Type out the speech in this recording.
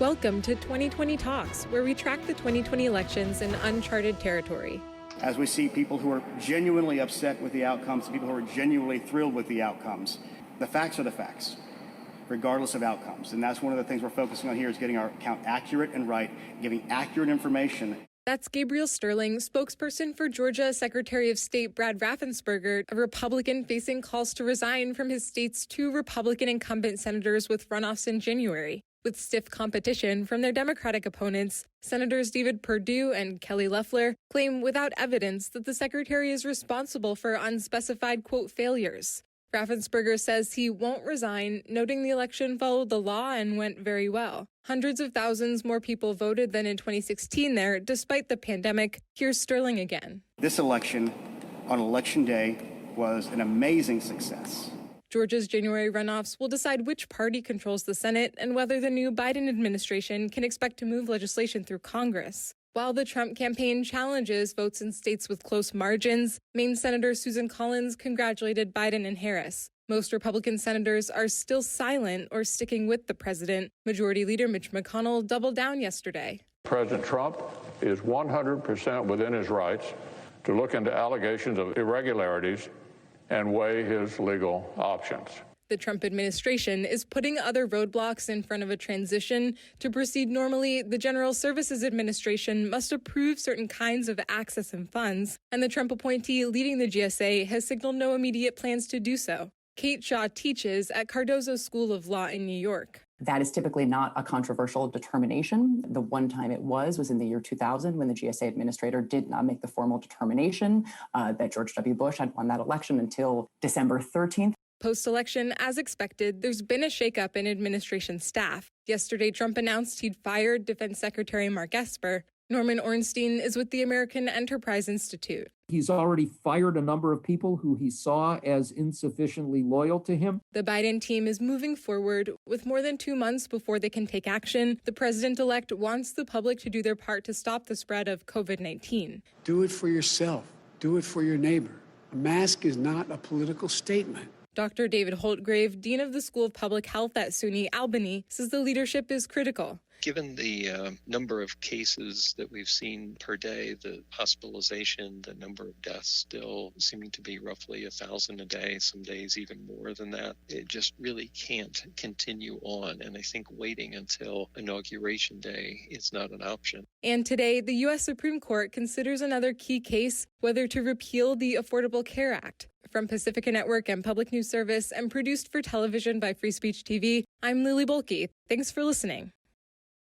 Welcome to 2020 Talks, where we track the 2020 elections in uncharted territory. As we see people who are genuinely upset with the outcomes, people who are genuinely thrilled with the outcomes, the facts are the facts, regardless of outcomes. And that's one of the things we're focusing on here, is getting our count accurate and right, giving accurate information. That's Gabriel Sterling, spokesperson for Georgia Secretary of State Brad Raffensperger, a Republican facing calls to resign from his state's 2 Republican incumbent senators with runoffs in January. With stiff competition from their Democratic opponents, Senators David Perdue and Kelly Loeffler claim without evidence that the secretary is responsible for unspecified, quote, failures. Raffensperger says he won't resign, noting the election followed the law and went very well. Hundreds of thousands more people voted than in 2016 there, despite the pandemic. Here's Sterling again. This election, on Election Day, was an amazing success. Georgia's January runoffs will decide which party controls the Senate and whether the new Biden administration can expect to move legislation through Congress. While the Trump campaign challenges votes in states with close margins, Maine Senator Susan Collins congratulated Biden and Harris. Most Republican senators are still silent or sticking with the president. Majority Leader Mitch McConnell doubled down yesterday. President Trump is 100% within his rights to look into allegations of irregularities and weigh his legal options. The Trump administration is putting other roadblocks in front of a transition. To proceed normally, the General Services Administration must approve certain kinds of access and funds, and the Trump appointee leading the GSA has signaled no immediate plans to do so. Kate Shaw teaches at Cardozo School of Law in New York. That is typically not a controversial determination. The one time it was in the year 2000 when the GSA administrator did not make the formal determination that George W. Bush had won that election until December 13th. Post-election, as expected, there's been a shakeup in administration staff. Yesterday, Trump announced he'd fired Defense Secretary Mark Esper. Norman Ornstein is with the American Enterprise Institute. He's already fired a number of people who he saw as insufficiently loyal to him. The Biden team is moving forward. With more than 2 months before they can take action, the president-elect wants the public to do their part to stop the spread of COVID-19. Do it for yourself. Do it for your neighbor. A mask is not a political statement. Dr. David Holtgrave, Dean of the School of Public Health at SUNY Albany, says the leadership is critical. Given the number of cases that we've seen per day, the hospitalization, the number of deaths still seeming to be roughly 1,000 a day, some days even more than that, it just really can't continue on. And I think waiting until Inauguration Day is not an option. And today, the U.S. Supreme Court considers another key case, whether to repeal the Affordable Care Act. From Pacifica Network and Public News Service and produced for television by Free Speech TV, I'm Lily Bolke. Thanks for listening.